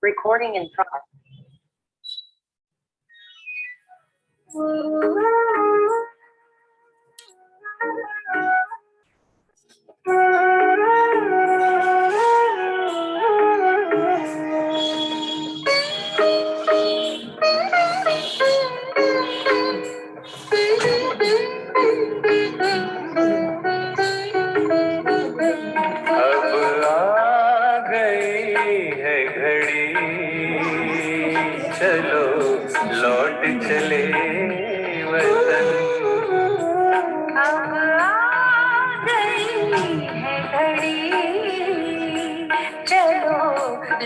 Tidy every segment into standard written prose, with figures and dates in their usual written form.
Recording in progress. चलो लौट चले वतन। अब आ गई है घड़ी, चलो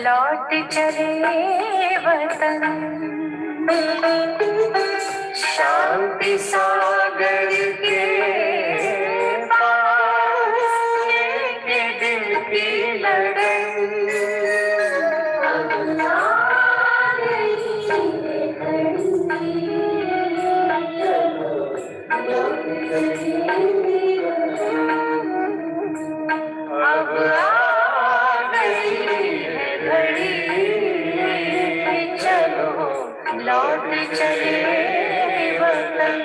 लौट चले वतन। शांति सागर के पास लेके दिल की लगन। अब आ गई है घड़ी, चलो लौट चले वतन।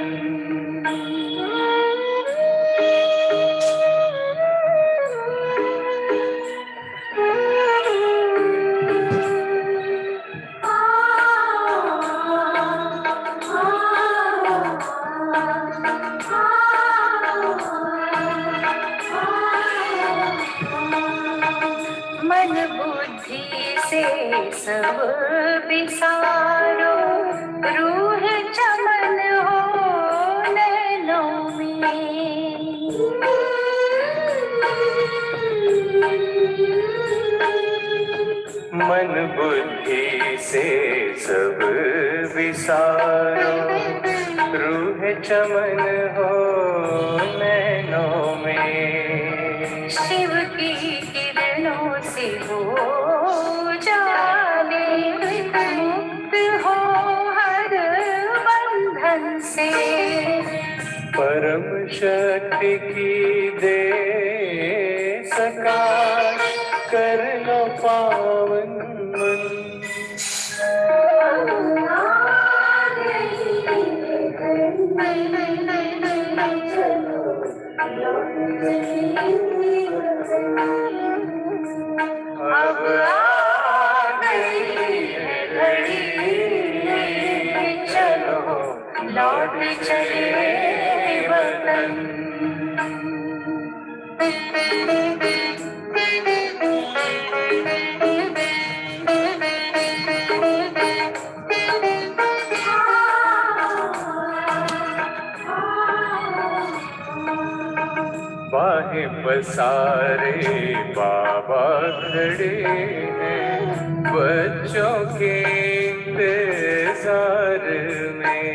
मन बुद्धि से सब विसारो, रूह चमन हो नैनों में। मन बुद्धि से सब विसारो, रूह चमन हो नैनों में। शिव की किरणों से हो जाने, मुक्त हो हर बंधन से। परम शक्ति की दे सकाश, कर लो पावन मन। अब आ गई है घड़ी, चलो लौट चले वतन। बाहें पसारे बाबा खड़े हैं, बच्चों के इंतजार में।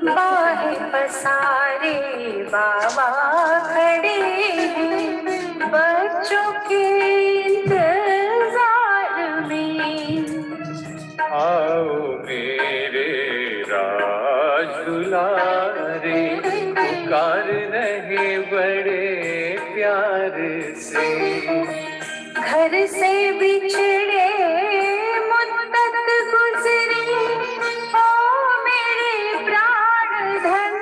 बाहें पसारे बाबा खड़े हैं, बच्चों के इंतजार में। आओ मेरे राज दुलारे, पुकार रहे बड़े प्यार से। घर से बिछड़े मुद्दत गुजरे, ओ मेरे प्राण धन।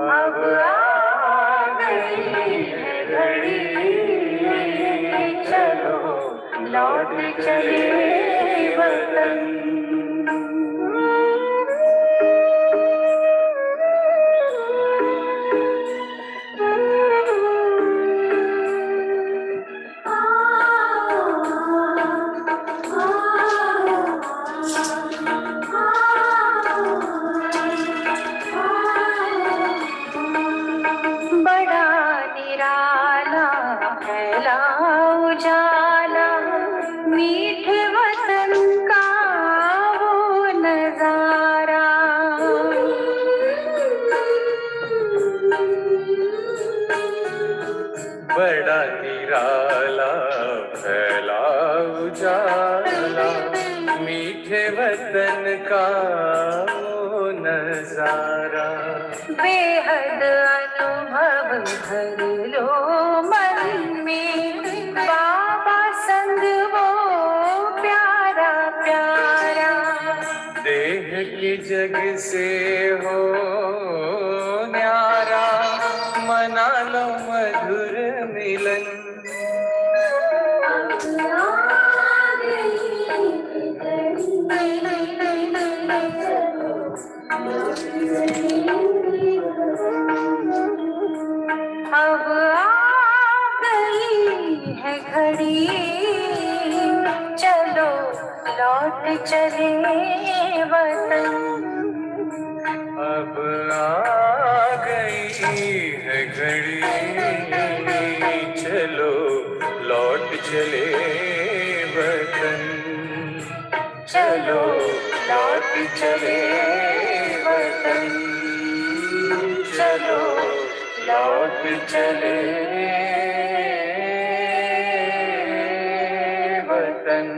अब आ गई है घड़ी, चलो लौट चले वतन। बड़ा निराला फैला उजाला, मीठ वतन का वो नजारा। बड़ा निराला फैला उजाला, मीठे वतन का वो नजारा। बेहद अनुभव भर लो मन में, बाबा संग वो प्यारा प्यारा। देह की जग से हो न्यारा, मना लो मधुर मिलन। अब आ गई है घड़ी, चलो लौट चले वतन। अब आ गई है घड़ी, चलो लौट चले वतन। चलो लौट चले वतन, चलो लौट चले वतन।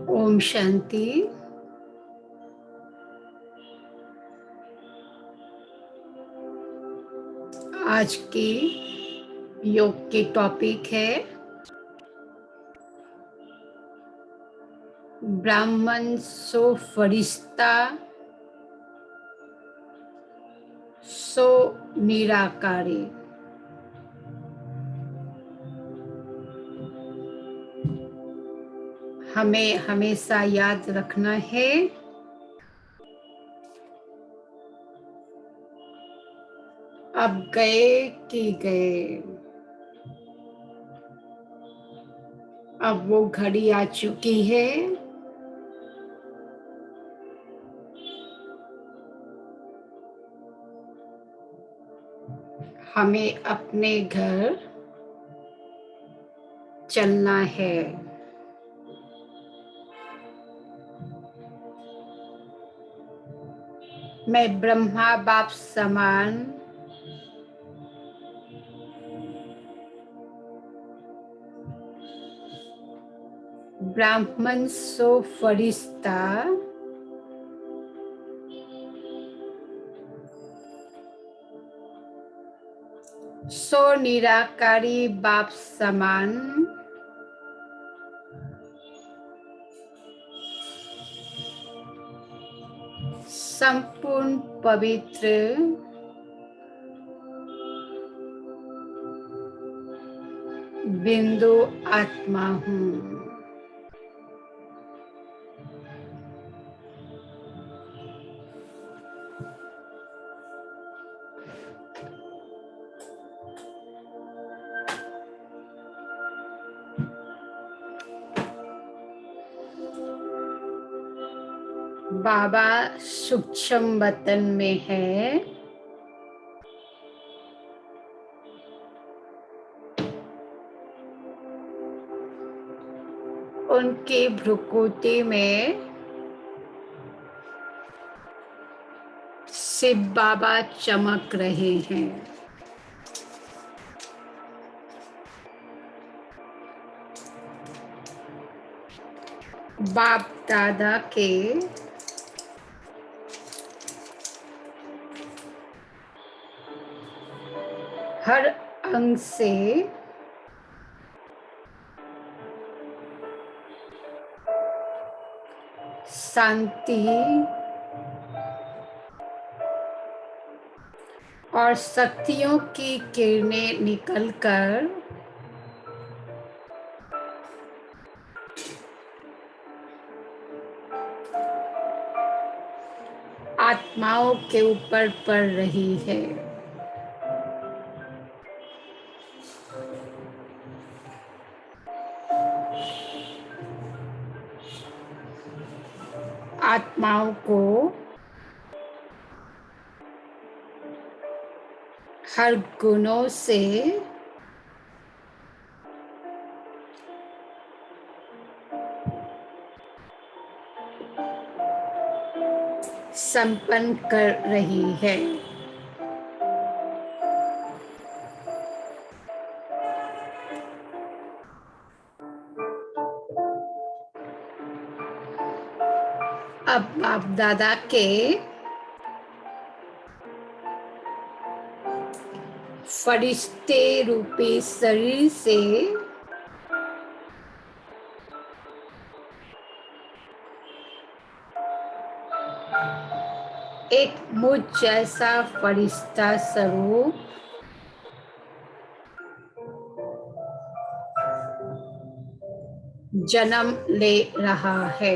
ओम शांति। आज की योग की टॉपिक है ब्राह्मण सो फरिश्ता सो निराकारी। हमें हमेशा याद रखना है अब गए कि गए, अब वो घड़ी आ चुकी है हमें अपने घर चलना है। मैं ब्रह्मा बाप समान ब्राह्मण सो फरिश्ता सो निराकारी बाप समान संपूर्ण पवित्र बिंदु आत्मा हूँ। बाबा सूक्ष्म वतन में है, उनके भ्रुकुटी में शिव बाबा चमक रहे हैं। बाप दादा के हर अंग से शांति और शक्तियों की किरणें निकलकर आत्माओं के ऊपर पड़ रही है। आत्माओं को हर गुणों से संपन्न कर रही है। अब बाप दादा के फरिश्ते रूपी शरीर से एक मुझ जैसा फरिश्ता स्वरूप जन्म ले रहा है।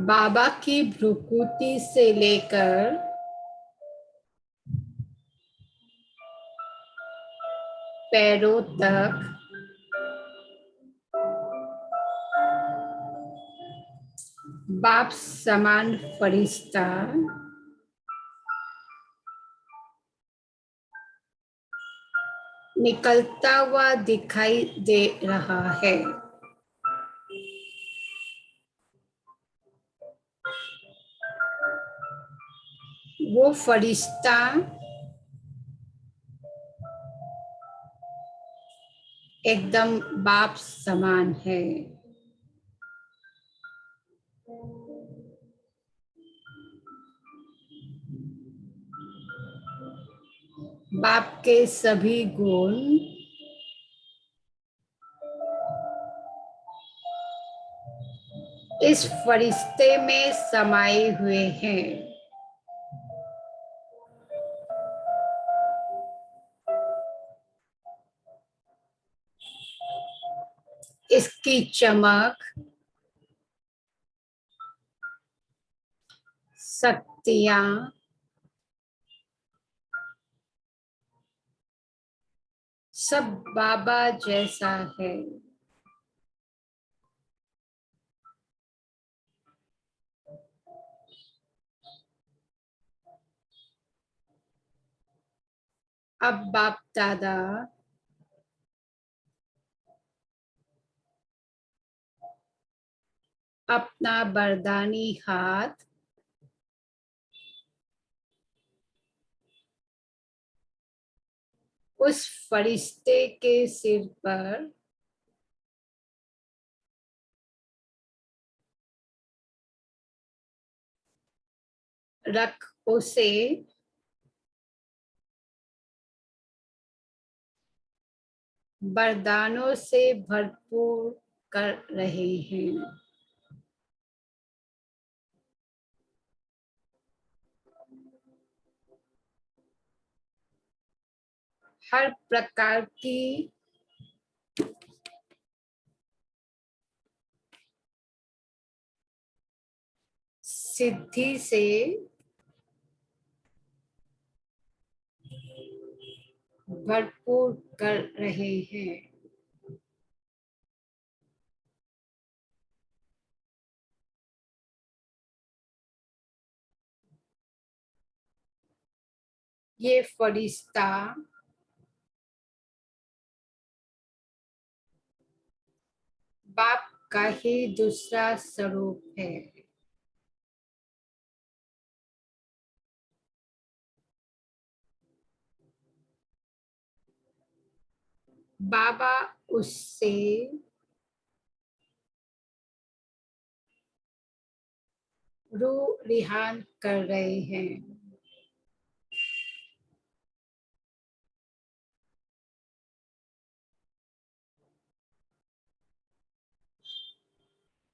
बाबा की भ्रुकुटी से लेकर पैरों तक बाप समान फरिश्ता निकलता हुआ दिखाई दे रहा है। वो फरिश्ता एकदम बाप समान है। बाप के सभी गुण इस फरिश्ते में समाये हुए हैं। इसकी चमक, शक्तियां सब बाबा जैसा है। अब बाप दादा अपना वरदानी हाथ उस फरिश्ते के सिर पर रख उसे वरदानों से भरपूर कर रहे हैं। हर प्रकार की सिद्धि से भरपूर कर रहे हैं। ये फरिश्ता बाप का ही दूसरा स्वरूप है। बाबा उससे रूह रिहान कर रहे हैं।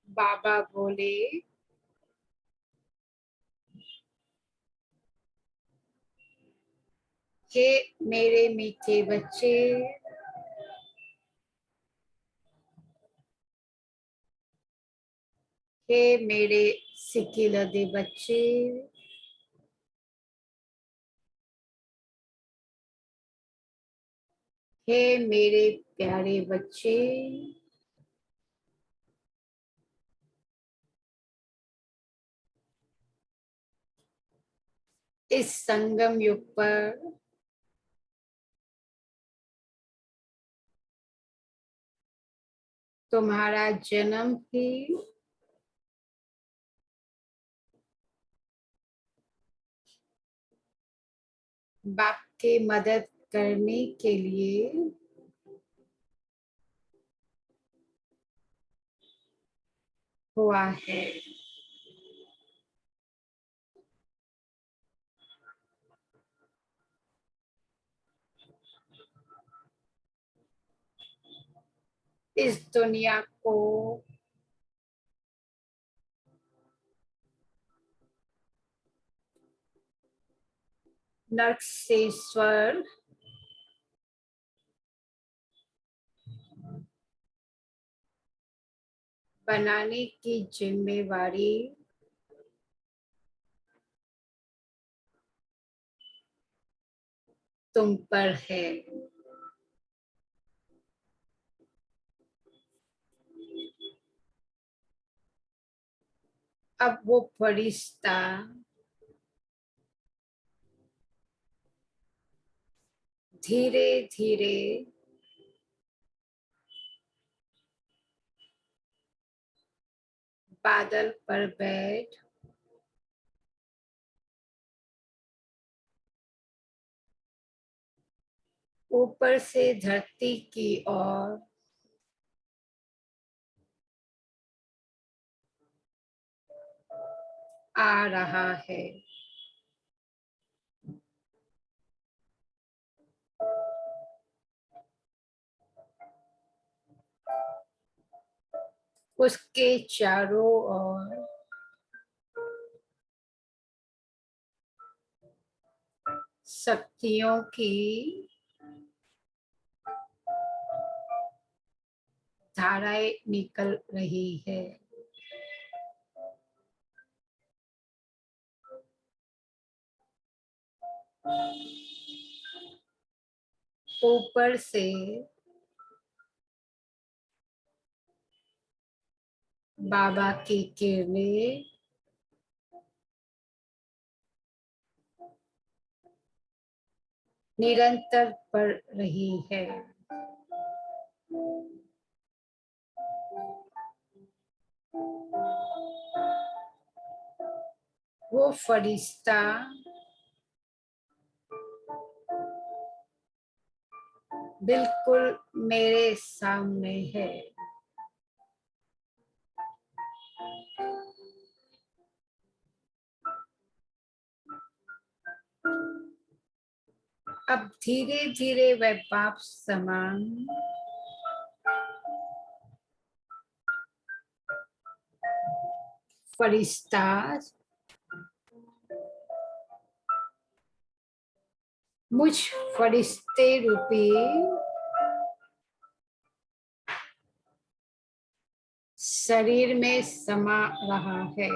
बाबा बोले, हे मेरे मीठे बच्चे, हे मेरे सिकिलदे बच्चे, हे मेरे प्यारे बच्चे, इस संगम युग पर तुम्हारा जन्म ही बाप की मदद करने के लिए हुआ है। इस दुनिया को नर्क से स्वर्ग बनाने की जिम्मेवारी तुम पर है। अब वो फरिश्ता धीरे धीरे बादल पर बैठ ऊपर से धरती की ओर आ रहा है। उसके चारों ओर शक्तियों की धाराएं निकल रही है। ऊपर से बाबा की किरणें निरंतर पड़ रही है। वो फरिश्ता बिल्कुल मेरे सामने है। अब धीरे धीरे वह बाप समान फरिश्ता मुझ फरिश्ते रूपी शरीर में समा रहा है।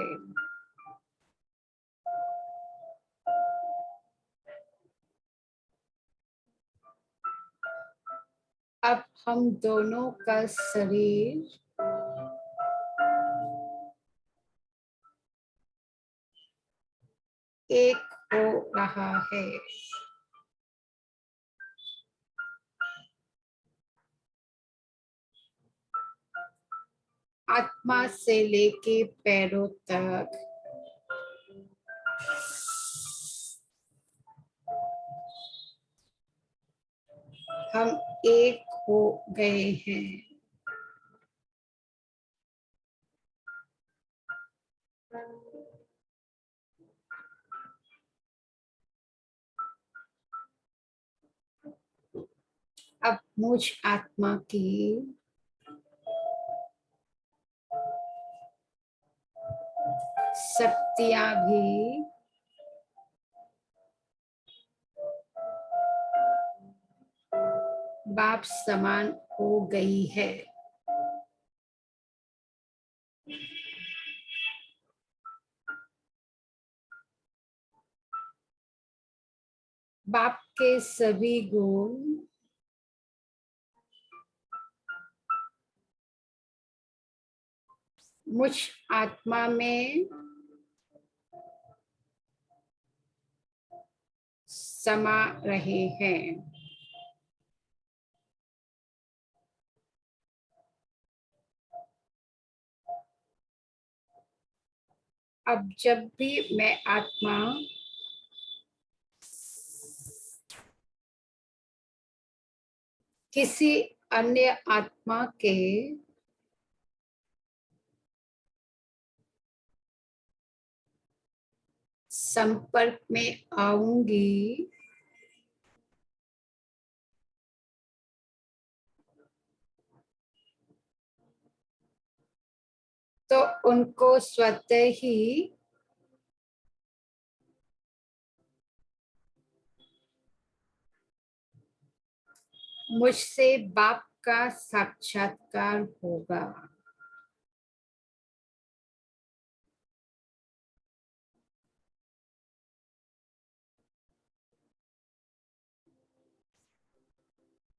अब हम दोनों का शरीर एक हो रहा है। आत्मा से लेके पैरों तक हम एक हो गए हैं। अब मुझ आत्मा की शक्तियां भी बाप समान हो गई है। बाप के सभी गुण मुझ आत्मा में समा रहे हैं। अब जब भी मैं आत्मा किसी अन्य आत्मा के संपर्क में आऊंगी तो उनको स्वतः ही मुझसे बाप का साक्षात्कार होगा।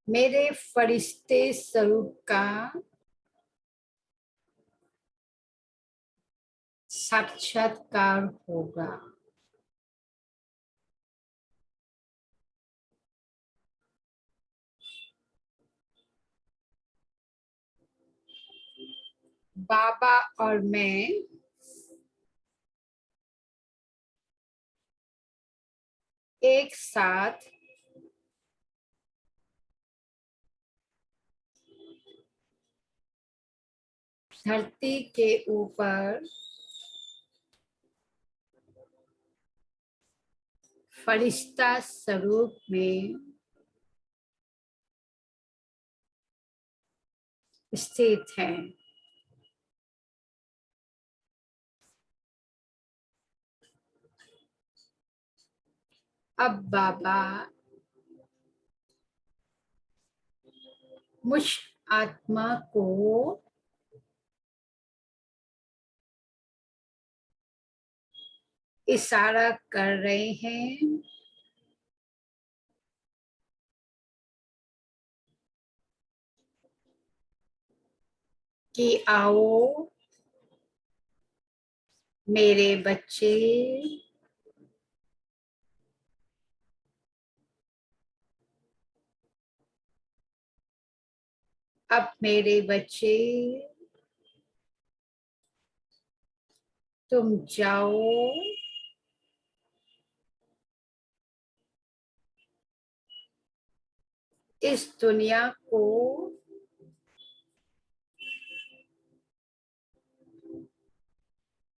मेरे फरिश्ते स्वरूप का साक्षात्कार होगा। बाबा और मैं एक साथ धरती के ऊपर फरिश्ता स्वरूप में स्थित है। अब बाबा मुझ आत्मा को इशारा कर रहे हैं कि आओ मेरे बच्चे, अब मेरे बच्चे तुम जाओ इस दुनिया को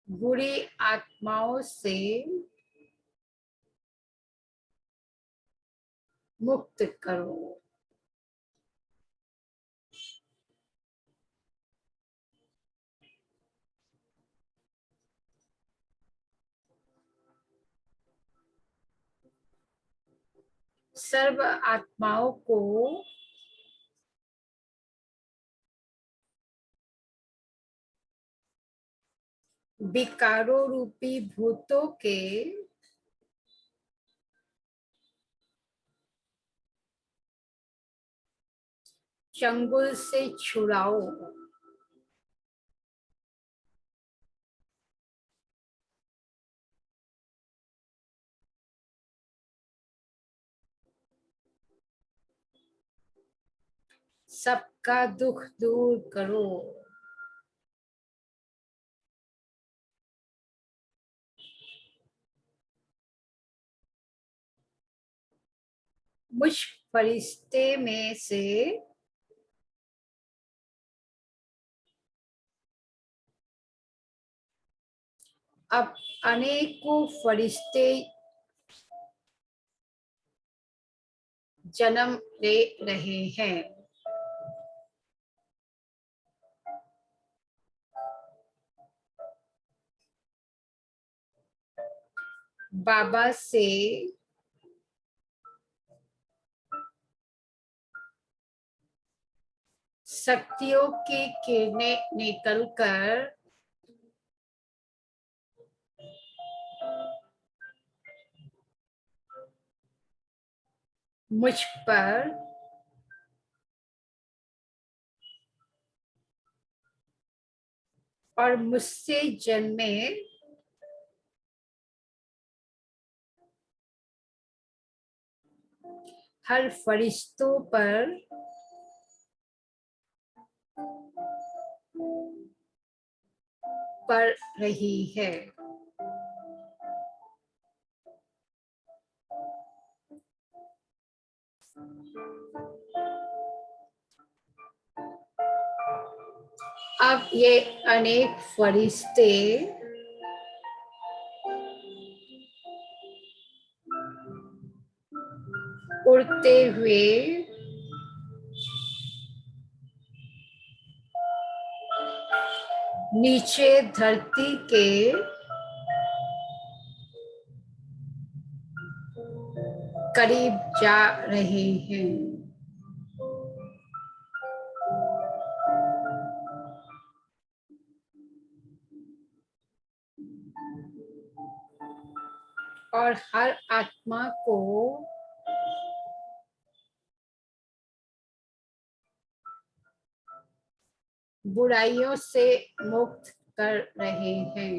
बुरी आत्माओं से मुक्त करो। सर्व आत्माओं को विकारों रूपी भूतों के चंगुल से छुड़ाओ। सबका दुख दूर करो। मुझ फरिश्ते में से अब अनेकों फरिश्ते जन्म ले रहे हैं। बाबा से शक्तियों की किरणें निकलकर मुझ पर और मुझसे जन्मे हर फरिश्तों पर पड़ रही है। अब ये अनेक फरिश्ते उड़ते हुए नीचे धरती के करीब जा रहे हैं। और हर आत्मा को बुराइयों से मुक्त कर रहे हैं।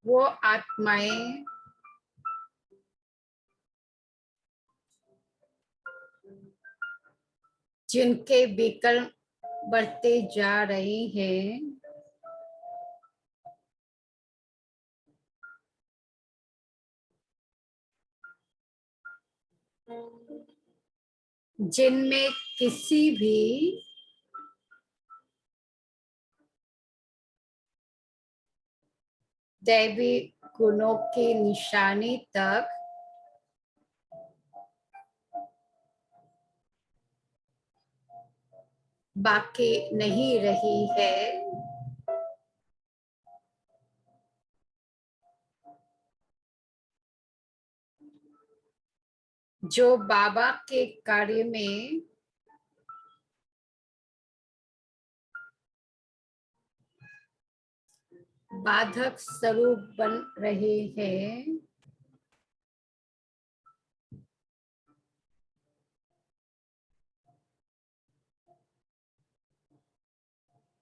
वो आत्माएं जिनके विकल्प बढ़ते जा रहे हैं, जिनमें किसी भी दैवी गुणों की निशानी तक बाकी नहीं रही है, जो बाबा के कार्य में बाधक स्वरूप बन रहे हैं,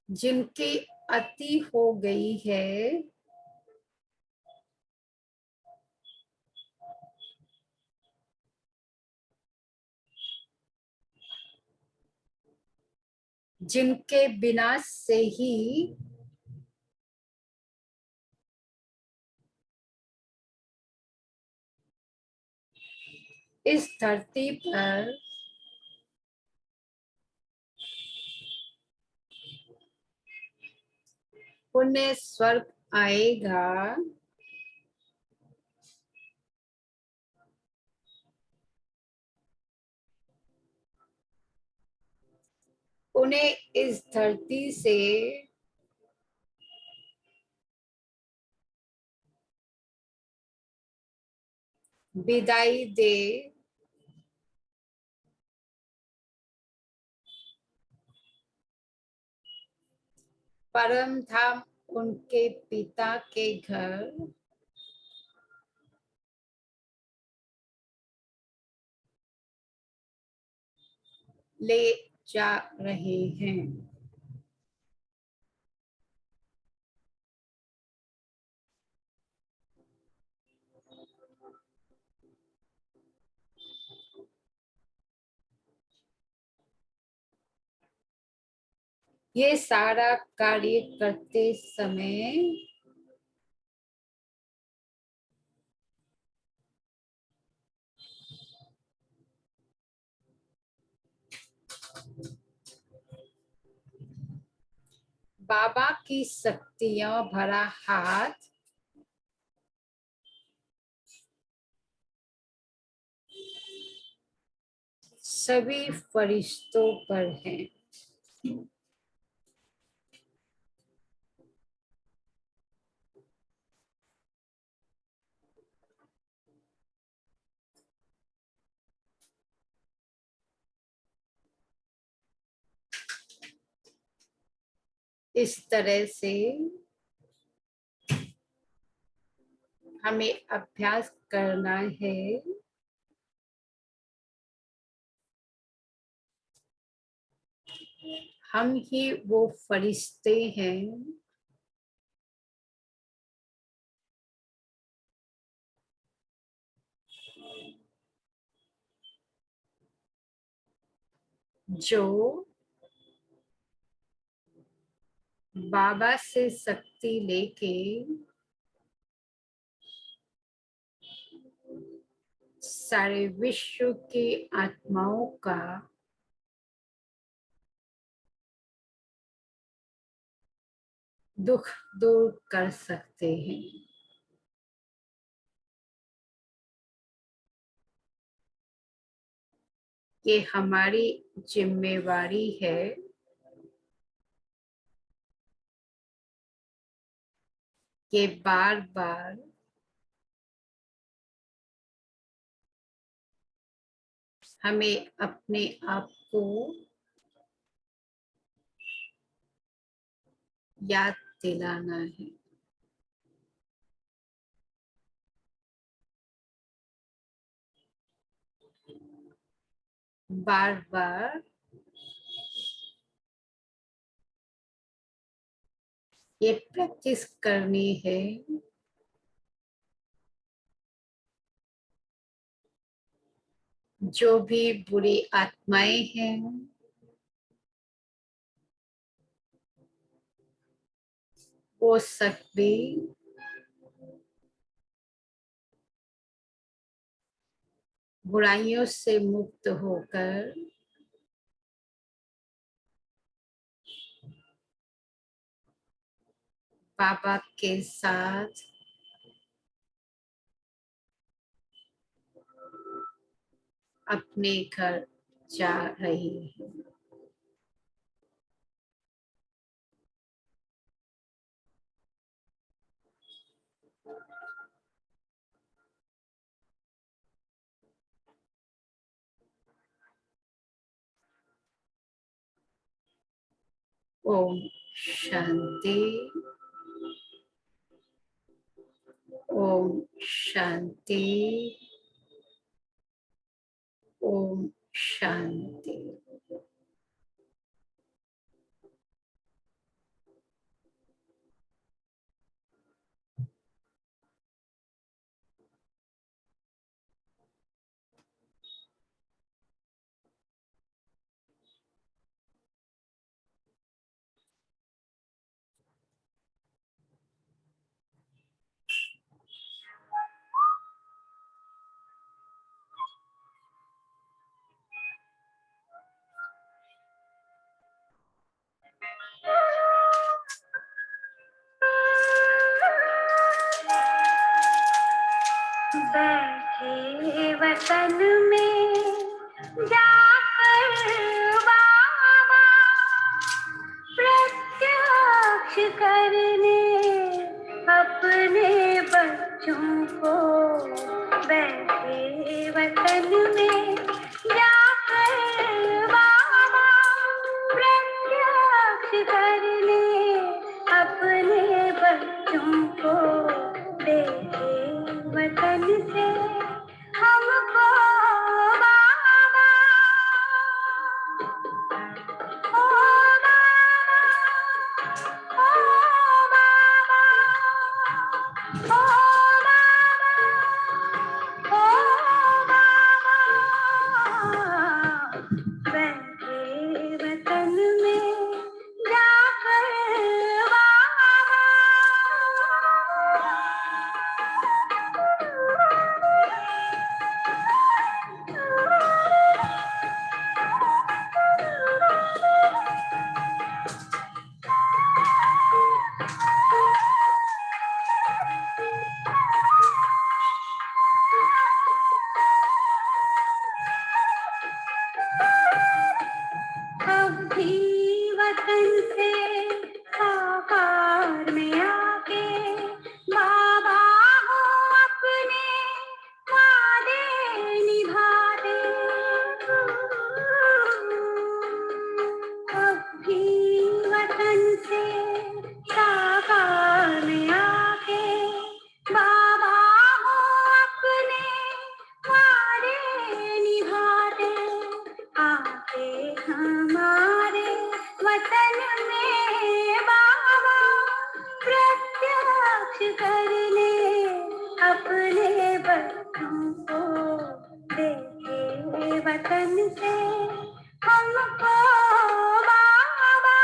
जिनकी अति हो गई है, जिनके विनाश से ही इस धरती पर पुण्य स्वर्ग आएगा, उन्हें इस धरती से विदाई दे परम धाम उनके पिता के घर ले जा रहे हैं। ये सारा कार्य करते समय बाबा की शक्तियां भरा हाथ सभी फरिश्तों पर है। इस तरह से हमें अभ्यास करना है हम ही वो फरिश्ते हैं जो बाबा से शक्ति लेके सारे विश्व के आत्माओं का दुख दूर कर सकते हैं। ये हमारी जिम्मेवारी है कि बार बार हमें अपने आप को याद दिलाना है। बार बार ये प्रैक्टिस करनी है जो भी बुरी आत्माएं हैं वो सब भी बुराइयों से मुक्त होकर बाबा के साथ अपने घर जा रही है। ओम शांति। ओम शांति। ओम शांति। बैठे वतन में जाकर बाबा प्रत्यक्ष करने अपने बच्चों को। बैठे वतन में जाकर बाबा प्रत्यक्ष करने अपने बच्चों को। देखे वतन से हमको बाबा, ओ बाबा, ओ बाबा, ओ बाबा, ओ बाबा। बैठे वतन में जाकर बाबा अब भी वतन से साकार में आके बाबा हो अपने वादे निभा दे। अब भी वतन से साकार में आके बाबा हो अपने वादे निभा दे। आके हमारे वतन में बाबा प्रत्यक्ष कर ले अपने बच्चों को। देखे वतन से हमको बाबा,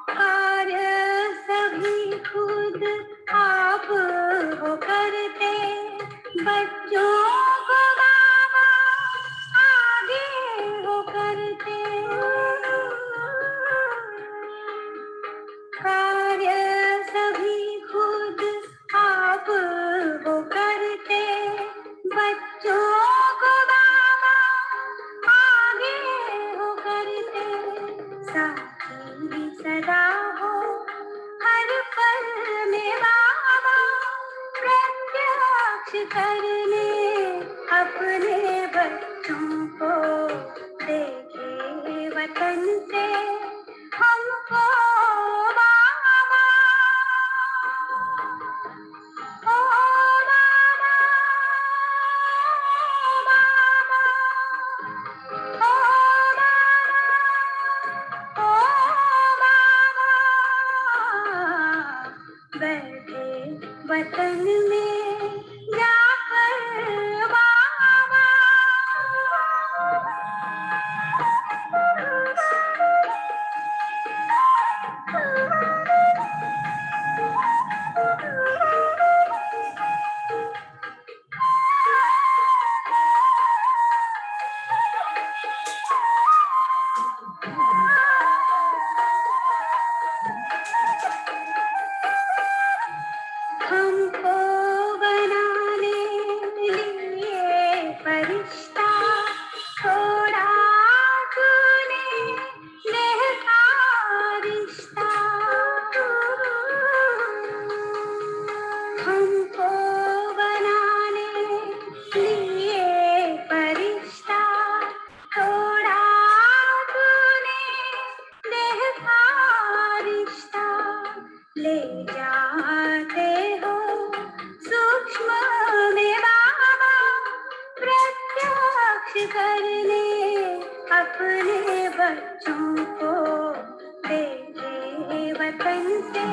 कार्य सभी खुद आप हो करते, बच्चों को बाबा आगे हो करते। कार्य सभी खुद आप हो करते, बच्चों को बाबा आगे हो करते। साथी सदा हो हर पल में बाबा, प्रत्यक्ष करने अपने बच्चों को। देखे वतन से हमको बाबा, ओ बाबा, बाबा, ओ बाबा, ओ बाबा। बैठे वतन में जाकर बाबा, हमको बनाने लिए फरिश्ता छोड़ा तूने, नेह का रिश्ता। हमको बनाने लिए फरिश्ता छोड़ा तूने, नेह का रिश्ता। ले जाते हो सूक्ष्म में बाबा, प्रत्यक्ष करने अपने बच्चों को। देखे वतन से